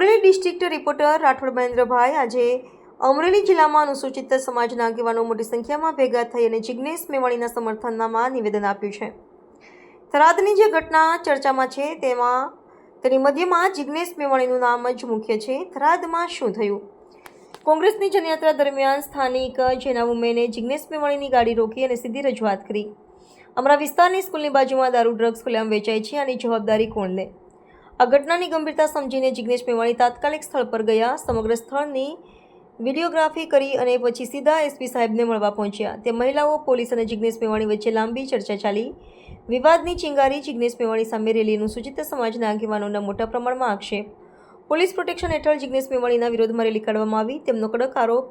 Amreli district reporter Rathod મહેન્દ્રભાઈ આજે અમરેલી જિલ્લામાં અનુસૂચિત સમાજના આગેવાનો મોટી સંખ્યામાં ભેગા થઈ અને જિગ્નેશ મેવાણીના સમર્થનમાં નિવેદન આપ્યું છે। થરાદની જે ઘટના ચર્ચામાં છે તેની મધ્યમાં જિગ્નેશ મેવાણીનું નામ જ મુખ્ય છે। થરાદમાં શું થયું? કોંગ્રેસની જનયાત્રા દરમિયાન સ્થાનિક જેના વુમેને જિગ્નેશ મેવાણીની ગાડી રોકી અને સીધી રજૂઆત કરી, અમારા વિસ્તારની સ્કૂલની બાજુમાં દારૂ ડ્રગ્સ ખુલ્લેઆમ વેચાય છે, આની જવાબદારી કોણ લે? આ ઘટનાની ગંભીરતા સમજીને જિગ્નેશ મેવાણી તાત્કાલિક સ્થળ પર ગયા, સમગ્ર સ્થળની વિડીયોગ્રાફી કરી અને પછી સીધા એસપી સાહેબને મળવા પહોંચ્યા। તે મહિલાઓ, પોલીસ અને જિગ્નેશ મેવાણી વચ્ચે લાંબી ચર્ચા ચાલી। વિવાદની ચિંગારી જિગ્નેશ મેવાણી સામે રેલી અનુસૂચિત સમાજના આગેવાનોના મોટા પ્રમાણમાં આક્ષેપ। પોલીસ પ્રોટેક્શન હેઠળ જિગ્નેશ મેવાણીના વિરોધમાં રેલી કાઢવામાં આવી। તેમનો કડક આરોપ,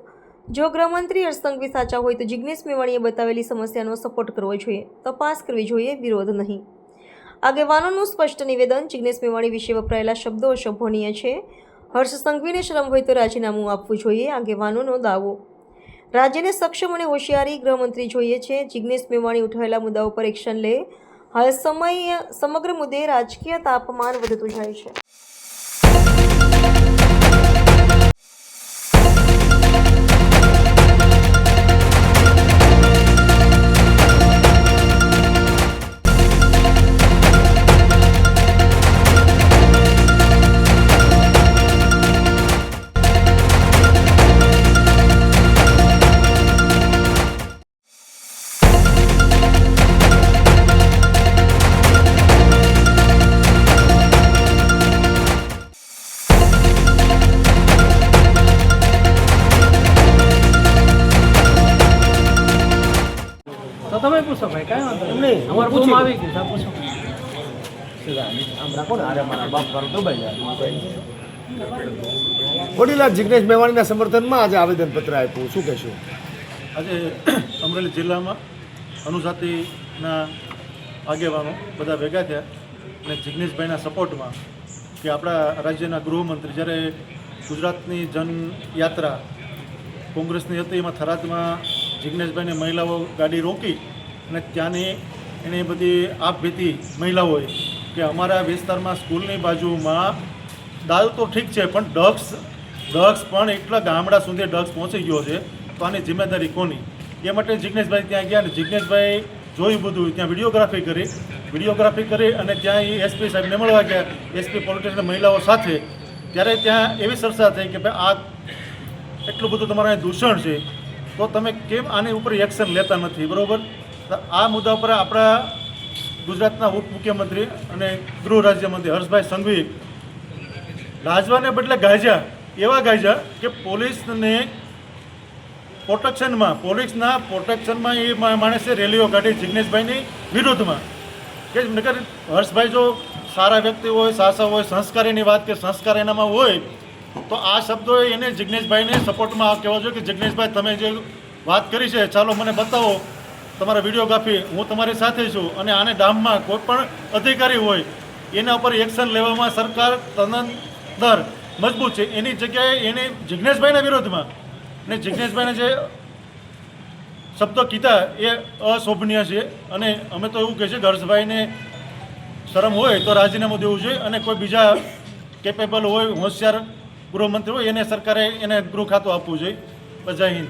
જો ગૃહમંત્રી હર્ષ સંઘવી સાચા હોય તો જિગ્નેશ મેવાણીએ બતાવેલી સમસ્યાનો સપોર્ટ કરવો જોઈએ, તપાસ કરવી જોઈએ, વિરોધ નહીં। આગેવાનોનું સ્પષ્ટ નિવેદન, જિગ્નેશ મેવાણી વિશે વપરાયેલા શબ્દો અશોભનીય છે। હર્ષ સંઘવીને શરમ હોય તો રાજીનામું આપવું જોઈએ। આગેવાનોનો દાવો, રાજ્યને સક્ષમ અને હોશિયારી ગૃહમંત્રી જોઈએ છે। જિગ્નેશ મેવાણી ઉઠાવેલા મુદ્દાઓ પર એક્શન લે। હાલ સમગ્ર મુદ્દે રાજકીય તાપમાન વધતું જાય છે। તો તમે પૂછો ભાઈ, કાંઈ વાંધો નહીં, અમારું પૂછો આવી ગયું, પૂછો આમ રાખો ને, અરે મારા બાપ મારો દબાઈ જાય। વડીલા જિગ્નેશ મેવાણીના સમર્થનમાં આજે આવેદનપત્ર આપ્યું, શું કહેશો? આજે અમરેલી જિલ્લામાં અનુજાતિના આગેવાનો બધા ભેગા થયા અને જિગ્નેશભાઈના સપોર્ટમાં કે આપણા રાજ્યના ગૃહમંત્રી જ્યારે ગુજરાતની જનયાત્રા કોંગ્રેસની હતી, એમાં થરાદમાં જિગ્નેશભાઈને મહિલાઓ ગાડી રોકી અને ત્યાંની એની બધી આપભીતી મહિલાઓએ કે અમારા વિસ્તારમાં સ્કૂલની બાજુમાં દારૂ તો ઠીક છે પણ ડ્રગ્સ પણ એટલા ગામડા સુધી ડ્રગ્સ પહોંચી ગયો છે, તો આની જિમ્મેદારી કોની? એ માટે જિગ્નેશભાઈ ત્યાં ગયા અને જિગ્નેશભાઈ જોયું બધું, ત્યાં વિડીયોગ્રાફી કરી અને ત્યાં એ એસપી સાહેબને મળવા ગયા, એસપી પોલિટિશિયન મહિલાઓ સાથે। ત્યારે ત્યાં એવી ચર્ચા થઈ કે ભાઈ આ એટલું બધું તમારા દૂષણ છે તો તમે કેમ આની ઉપર એક્શન લેતા નથી, બરાબર? આ મુદ્દા ઉપર આપણા ગુજરાતના ઉપમુખ્યમંત્રી અને ગૃહ રાજ્યમંત્રી હર્ષભાઈ સંઘવી ગાજવાને બદલે ગાજ્યા કે પોલીસના પ્રોટેક્શનમાં એ માણસે રેલીઓ કાઢી જિગ્નેશભાઈની વિરુદ્ધમાં કે નકર હર્ષભાઈ જો સારા વ્યક્તિ હોય, સાસા હોય, સંસ્કારીની વાત કે સંસ્કાર એનામાં હોય તો આ શબ્દો એને જિગ્નેશભાઈને સપોર્ટમાં કહેવા જોઈએ કે જિગ્નેશભાઈ તમે જે વાત કરી છે ચાલો મને બતાવો તમારા વિડીયોગ્રાફી, હું તમારી સાથે છું અને આને ડામમાં કોઈ પણ અધિકારી હોય એના ઉપર એક્શન લેવામાં સરકાર તદ્દન મજબૂત છે। એની જગ્યાએ એને જિગ્નેશભાઈના વિરોધમાં ને જિગ્નેશભાઈને જે શબ્દો કીધા એ અશોભનીય છે અને અમે તો એવું કહે છે કે હર્ષભાઈને શરમ હોય તો રાજીનામું દેવું જોઈએ અને કોઈ બીજા કેપેબલ હોય, હોશિયાર ગૃહમંત્રી હોય એને સરકારે એને ગૃહ ખાતું આપવું જોઈએ। જય હિન્દ।